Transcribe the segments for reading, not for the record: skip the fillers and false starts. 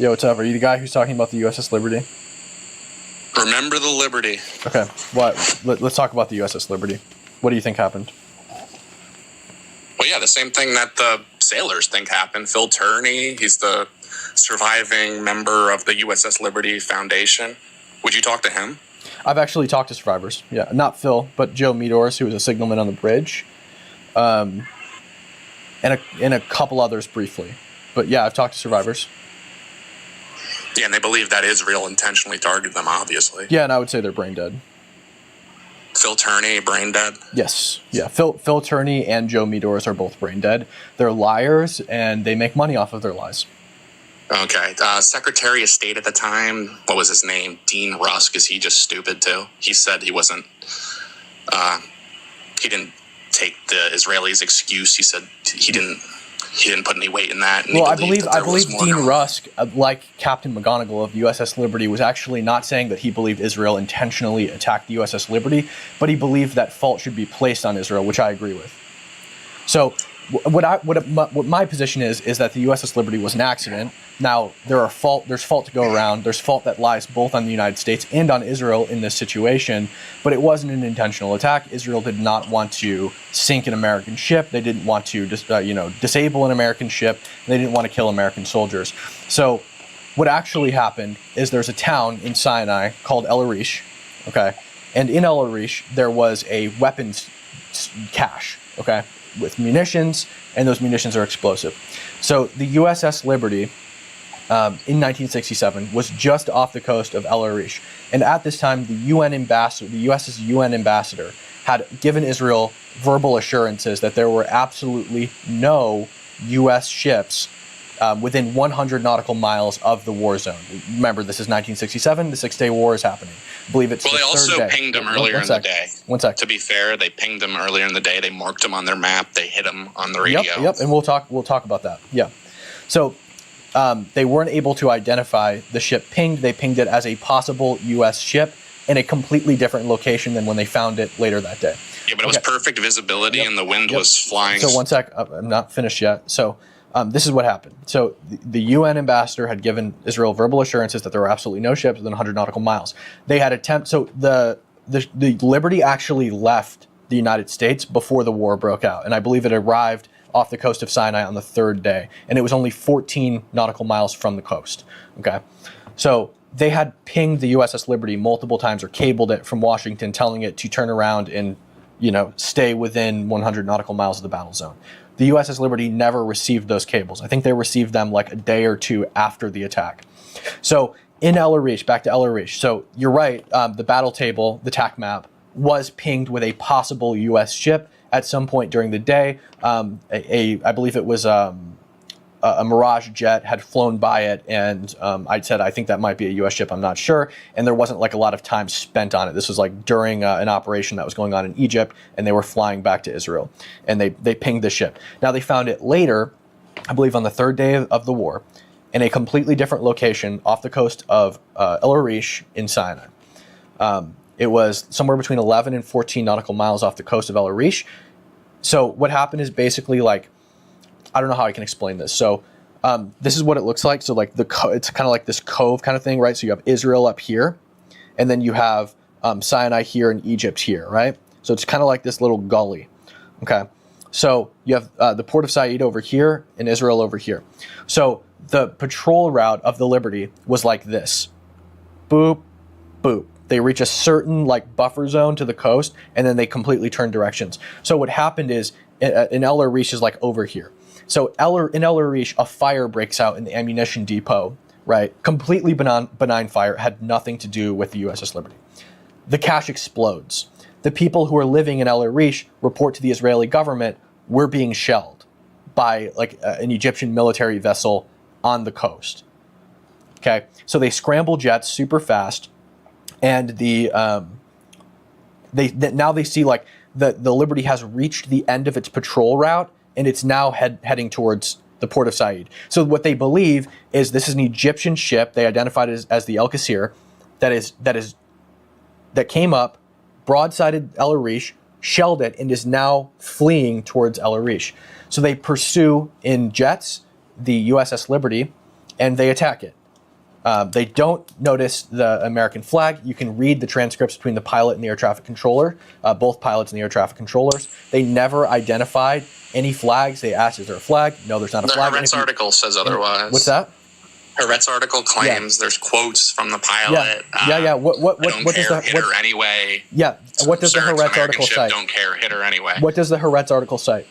Yo, what's up? Are you the guy who's talking about the USS Liberty? Remember the Liberty. Okay, let's talk about the USS Liberty. What do you think happened? Well, yeah, the same thing that the sailors think happened. Phil Turney, he's the surviving member of the USS Liberty Foundation. Would you talk to him? I've actually talked to survivors. Yeah, not Phil, but Joe Meadors, who was a signalman on the bridge, and a couple others briefly. But yeah, I've talked to survivors. Yeah, and they believe that Israel intentionally targeted them, obviously. Yeah, and I would say they're brain dead. Phil Turney, brain dead? Yes. Yeah, Phil Turney and Joe Meadors are both brain dead. They're liars, and they make money off of their lies. Okay. Secretary of State at the time, what was his name? Dean Rusk. Is he just stupid, too? He said he wasn't... he didn't take the Israelis' excuse. He said he didn't put any weight in that. Well, I believe Dean Rusk, like Captain McGonagall of USS Liberty, was actually not saying that he believed Israel intentionally attacked the USS Liberty, but he believed that fault should be placed on Israel, which I agree with. So what my position is that the USS Liberty was an accident. Now, there's fault to go around. There's fault that lies both on the United States and on Israel in this situation, but it wasn't an intentional attack. Israel did not want to sink an American ship. They didn't want to disable an American ship. They didn't want to kill American soldiers. So what actually happened is there's a town in Sinai called El Arish, okay? And in El Arish, there was a weapons cache, okay, with munitions, and those munitions are explosive. So the USS Liberty, in 1967, was just off the coast of El Arish. And at this time, the US's UN ambassador, had given Israel verbal assurances that there were absolutely no U.S. ships within 100 nautical miles of the war zone. Remember, this is 1967. The Six-Day War is happening. I believe it's the third day. Well, they also pinged them earlier in the day. One sec. To be fair, they pinged them earlier in the day. They marked them on their map. They hit them on the radio. Yep, and we'll talk about that. Yeah. So they weren't able to identify the ship pinged. They pinged it as a possible U.S. ship in a completely different location than when they found it later that day. Yeah, but it was perfect visibility, and the wind was flying. So one sec, I'm not finished yet. So this is what happened. So the UN ambassador had given Israel verbal assurances that there were absolutely no ships within 100 nautical miles. They had so the Liberty actually left the United States before the war broke out, and I believe it arrived off the coast of Sinai on the third day, and it was only 14 nautical miles from the coast. Okay, so they had pinged the USS Liberty multiple times or cabled it from Washington, telling it to turn around and stay within 100 nautical miles of the battle zone. The USS Liberty never received those cables. I think they received them like a day or two after the attack. So in El Arish, back to El Arish. So you're right, the battle table, the TAC map, was pinged with a possible U.S. ship at some point during the day. I believe it was a Mirage jet had flown by it, and I think that might be a U.S. ship, I'm not sure, and there wasn't like a lot of time spent on it. This was like during an operation that was going on in Egypt, and they were flying back to Israel, and they pinged the ship. Now they found it later, I believe on the third day of the war, in a completely different location off the coast of El Arish in Sinai. It was somewhere between 11 and 14 nautical miles off the coast of El Arish. So what happened is basically like, I don't know how I can explain this. So this is what it looks like. So like it's kind of like this cove kind of thing, right? So you have Israel up here, and then you have Sinai here and Egypt here, right? So it's kind of like this little gully. Okay. So you have the port of Said over here and Israel over here. So the patrol route of the Liberty was like this. Boop, boop. They reach a certain like buffer zone to the coast, and then they completely turn directions. So what happened is, in El Arish is like over here. So in El Arish, a fire breaks out in the ammunition depot, right? Completely benign fire, had nothing to do with the USS Liberty. The cache explodes. The people who are living in El Arish report to the Israeli government, we're being shelled by like an Egyptian military vessel on the coast. Okay, so they scramble jets super fast, and now they see like the Liberty has reached the end of its patrol route, and it's now heading towards the port of Said. So what they believe is this is an Egyptian ship. They identified it as the El Qasir, that came up, broadsided El Arish, shelled it, and is now fleeing towards El Arish. So they pursue in jets the USS Liberty, and they attack it. They don't notice the American flag. You can read the transcripts between the pilot and the air traffic controller, both pilots and the air traffic controllers. They never identified any flags. They asked, is there a flag? No, there's not a flag. The Haaretz article says otherwise. What's that? Haaretz article claims there's quotes from the pilot. What does the hit her anyway? Yeah. What does the Haaretz article cite? Don't care, hit her anyway. What does the Haaretz article cite?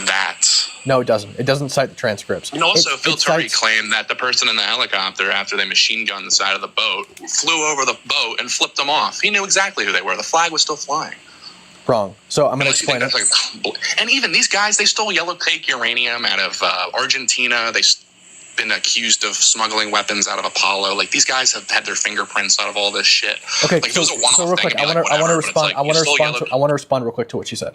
That. No, it doesn't. It doesn't cite the transcripts. And also, Phil Turry claimed that the person in the helicopter, after they machine gunned the side of the boat, flew over the boat and flipped them off. He knew exactly who they were. The flag was still flying. Wrong. So I'm going to explain it. And even these guys, they stole yellow cake uranium out of Argentina. They've been accused of smuggling weapons out of Apollo. Like, these guys have had their fingerprints out of all this shit. Okay, like, so real quick, I want to respond real quick to what she said.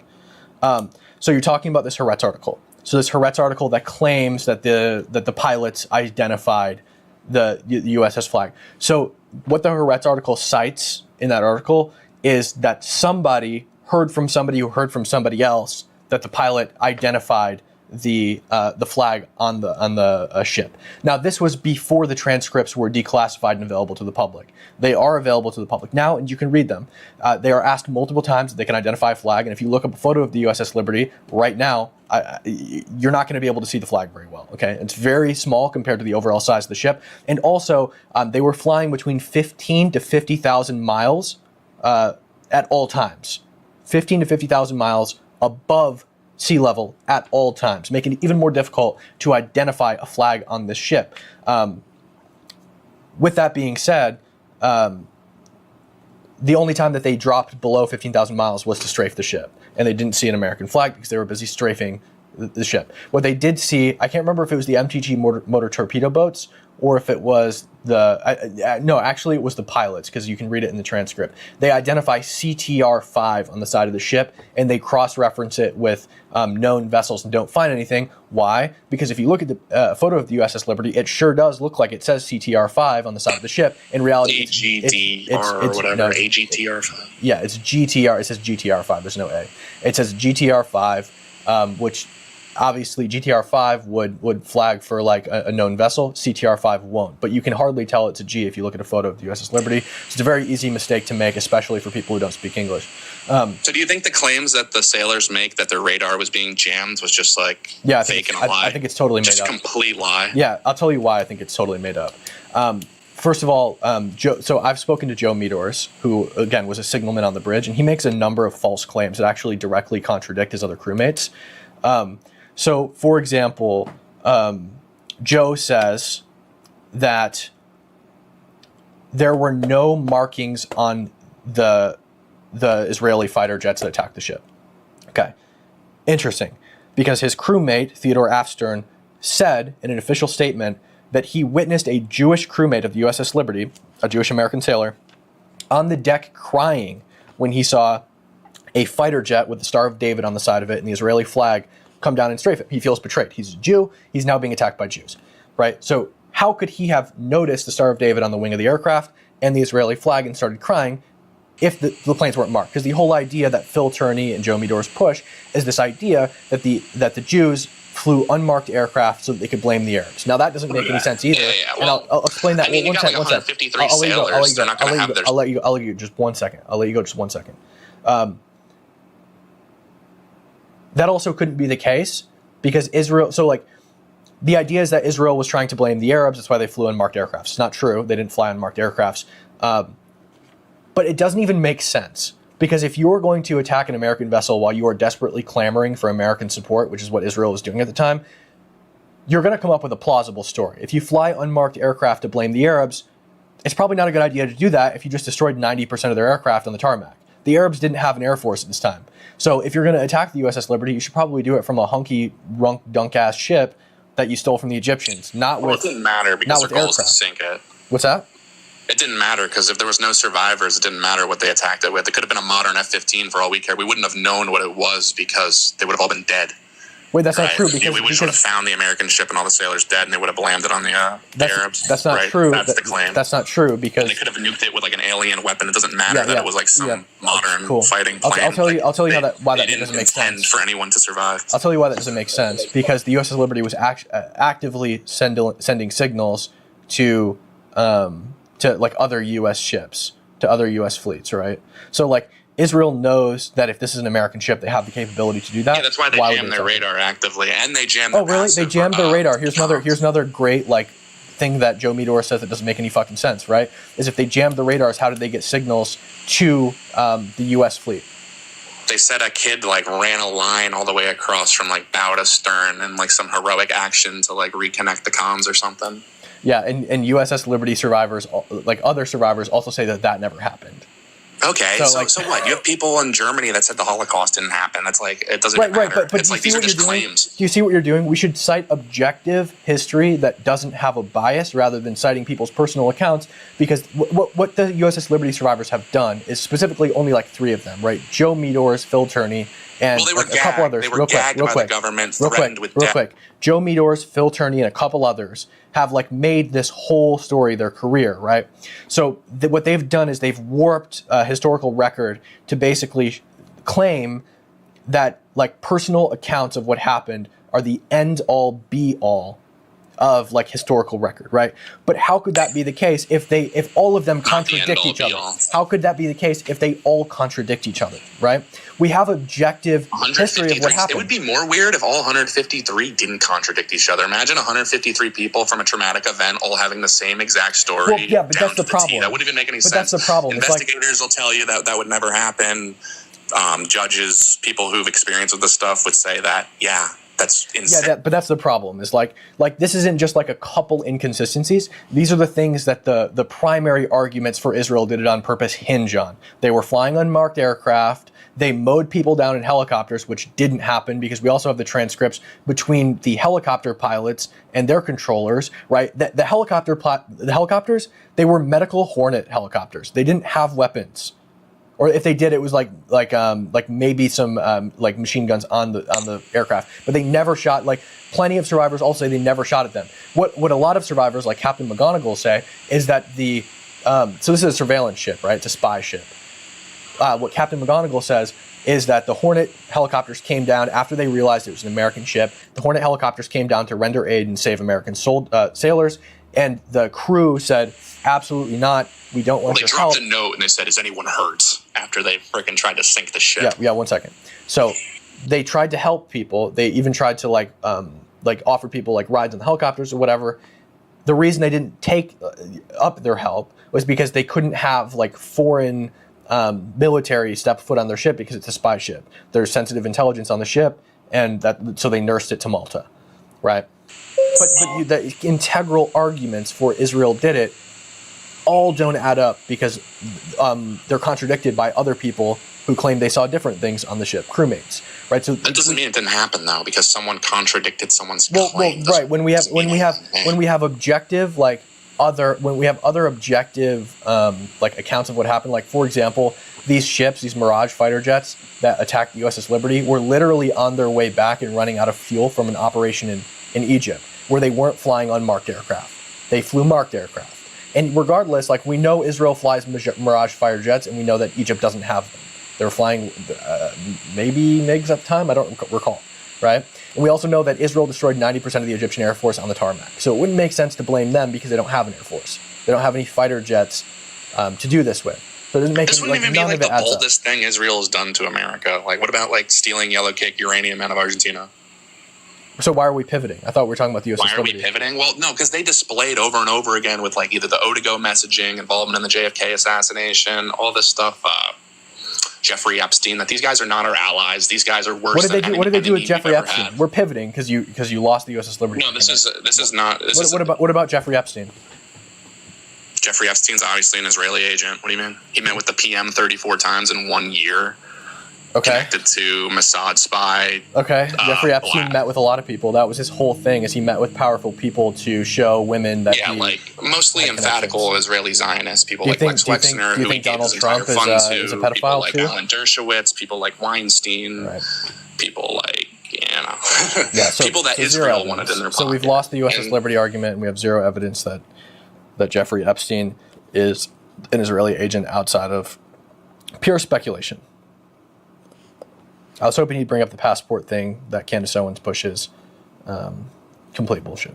So you're talking about this Haaretz article. So this Haaretz article that claims that the pilots identified the USS flag. So what the Haaretz article cites in that article is that somebody heard from somebody who heard from somebody else that the pilot identified the flag on the ship. Now, this was before the transcripts were declassified and available to the public. They are available to the public now, and you can read them. They are asked multiple times if they can identify a flag, and if you look up a photo of the USS Liberty right now, you're not going to be able to see the flag very well. Okay, it's very small compared to the overall size of the ship, and also they were flying between 15 to 50,000 miles at all times. 15 to 50,000 miles above sea level at all times, making it even more difficult to identify a flag on this ship. With that being said, the only time that they dropped below 15,000 miles was to strafe the ship, and they didn't see an American flag because they were busy strafing the ship. What they did see, I can't remember if it was the MTG motor torpedo boats or if it was no, actually it was the pilots, because you can read it in the transcript. They identify CTR-5 on the side of the ship, and they cross-reference it with known vessels and don't find anything. Why? Because if you look at the photo of the USS Liberty, it sure does look like it says CTR-5 on the side of the ship. In reality, AGTR or whatever, no, AGTR-5. Yeah, it's GTR. It says GTR-5. There's no A. It says GTR-5, which obviously GTR-5 would flag for like a known vessel. CTR-5 won't, but you can hardly tell it's a G if you look at a photo of the USS Liberty. It's a very easy mistake to make, especially for people who don't speak English. So do you think the claims that the sailors make that their radar was being jammed was just like fake and a lie? I think it's totally made up. Just a complete lie? Yeah, I'll tell you why I think it's totally made up. First of all, so I've spoken to Joe Meadors, who, again, was a signalman on the bridge, and he makes a number of false claims that actually directly contradict his other crewmates. So, for example, Joe says that there were no markings on the Israeli fighter jets that attacked the ship. Okay, interesting, because his crewmate, Theodore Afstern, said in an official statement that he witnessed a Jewish crewmate of the USS Liberty, a Jewish-American sailor, on the deck crying when he saw a fighter jet with the Star of David on the side of it and the Israeli flag come down and strafe it. He feels betrayed. He's a Jew. He's now being attacked by Jews, right? So how could he have noticed the Star of David on the wing of the aircraft and the Israeli flag and started crying if the planes weren't marked? Because the whole idea that Phil Turney and Joe Meadors push is this idea that the Jews flew unmarked aircraft so that they could blame the Arabs. Now that doesn't make any sense either. Yeah. Well, and I'll explain that. I mean, you got like 153 sailors. They're not going to have their... I'll let you go just 1 second. I'll let you go just 1 second. That also couldn't be the case because Israel, so like the idea is that Israel was trying to blame the Arabs. That's why they flew unmarked aircrafts. It's not true. They didn't fly unmarked aircrafts. But it doesn't even make sense because if you're going to attack an American vessel while you are desperately clamoring for American support, which is what Israel was doing at the time, you're going to come up with a plausible story. If you fly unmarked aircraft to blame the Arabs, it's probably not a good idea to do that if you just destroyed 90% of their aircraft on the tarmac. The Arabs didn't have an air force at this time. So if you're going to attack the USS Liberty, you should probably do it from a hunky, dunk-ass ship that you stole from the Egyptians, not with... Well, it didn't matter because their goal was to sink it. What's that? It didn't matter because if there was no survivors, it didn't matter what they attacked it with. It could have been a modern F-15 for all we care. We wouldn't have known what it was because they would have all been dead. Wait, that's not true. Because we just would have found the American ship and all the sailors dead, and they would have blamed it on the Arabs. That's not true. That's the claim. That's not true because and they could have nuked it with like an alien weapon. It doesn't matter that it was like some modern fighting plane. I'll tell you why that doesn't make sense. For anyone to survive. I'll tell you why that doesn't make sense because the USS Liberty was actively sending signals to like other U.S. ships, to other U.S. fleets, right? So like Israel knows that if this is an American ship, they have the capability to do that. Yeah, that's why they jam their radar actively, and they jam. Oh, really? They jammed their radar. Here's another great like thing that Joe Meador says that doesn't make any fucking sense, right? Is if they jammed the radars, how did they get signals to the U.S. fleet? They said a kid like ran a line all the way across from like bow to stern and like some heroic action to like reconnect the comms or something. Yeah, and USS Liberty survivors, like other survivors, also say that never happened. Okay, so what? You have people in Germany that said the Holocaust didn't happen. That's like, it doesn't matter. Right, but it's like these are just claims. Do you see what you're doing? We should cite objective history that doesn't have a bias rather than citing people's personal accounts, because what the USS Liberty survivors have done is specifically only like 3 of them, right? Joe Meador's, Phil Turney, and they were a couple others. They were gagged by the government, threatened with death. Real quick. Joe Meador's, Phil Turney, and a couple others have like made this whole story their career, right? So what they've done is they've warped a historical record to basically claim that like personal accounts of what happened are the end all be all of like historical record, right? But how could that be the case if all of them contradict each other? How could that be the case if they all contradict each other, right? We have objective history of what happened. It would be more weird if all 153 didn't contradict each other. Imagine 153 people from a traumatic event all having the same exact story. Well, yeah, but that's the problem. That wouldn't even make any sense. But that's the problem. Investigators will tell you that would never happen. Judges, people who've experienced with this stuff would say that, yeah, that's insane. Yeah, but that's the problem. Is like this isn't just like a couple inconsistencies. These are the things that the primary arguments for Israel did it on purpose hinge on. They were flying unmarked aircraft. They mowed people down in helicopters, which didn't happen because we also have the transcripts between the helicopter pilots and their controllers, right? The helicopters, they were medical Hornet helicopters. They didn't have weapons. Or if they did, it was like maybe some like machine guns on the aircraft, but they never shot. Like plenty of survivors all say they never shot at them. What a lot of survivors, like Captain McGonigal, say is that so this is a surveillance ship, right? It's a spy ship. What Captain McGonigal says is that the Hornet helicopters came down after they realized it was an American ship. The Hornet helicopters came down to render aid and save American sailors, and the crew said, absolutely not. We don't want your help. They dropped a note and they said, is anyone hurt? After they freaking tried to sink the ship. Yeah, 1 second. So they tried to help people. They even tried to like offer people like rides on the helicopters or whatever. The reason they didn't take up their help was because they couldn't have like foreign military step foot on their ship because it's a spy ship. There's sensitive intelligence on the ship, and so they nursed it to Malta, right? But the integral arguments for Israel did it all don't add up because they're contradicted by other people who claim they saw different things on the ship, crewmates, right? So that doesn't mean it didn't happen though, because someone contradicted someone's Well, claim. right. When we have objective other objective like accounts of what happened, like for example, these ships, these Mirage fighter jets that attacked the USS Liberty, were literally on their way back and running out of fuel from an operation in Egypt, where they weren't flying unmarked aircraft. They flew marked aircraft. And regardless, like we know Israel flies Mirage fighter jets, and we know that Egypt doesn't have them. They were flying maybe MiGs at the time, I don't recall, right? And we also know that Israel destroyed 90% of the Egyptian Air Force on the tarmac. So it wouldn't make sense to blame them because they don't have an Air Force. They don't have any fighter jets to do this with. So it doesn't make this wouldn't even be like the boldest thing Israel has done to America. Like, what about like stealing yellow cake uranium out of Argentina? So why are we pivoting? I thought we were talking about the USS Liberty. Why are we pivoting? Well, no, because they displayed over and over again with like either the O-to-go messaging, involvement in the JFK assassination, all this stuff. Jeffrey Epstein, that these guys are not our allies. These guys are worse. What did they do with Jeffrey Epstein? Had. We're pivoting because you lost the USS Liberty. No, this is not. What about Jeffrey Epstein? Jeffrey Epstein's obviously an Israeli agent. What do you mean? He met with the PM 34 times in 1 year. Okay. Connected to Mossad spy. Okay. Jeffrey Epstein met with a lot of people. That was his whole thing, is he met with powerful people to show women that mostly emphatical Israeli Zionists, people like Lex Wexner, who he gave his entire fund to, is a pedophile people like Alan Dershowitz, people like Weinstein, right. People like, people that Israel wanted in their pocket. So we've lost the USS Liberty argument, and we have zero evidence that Jeffrey Epstein is an Israeli agent outside of pure speculation. I was hoping he'd bring up the passport thing that Candace Owens pushes. Complete bullshit.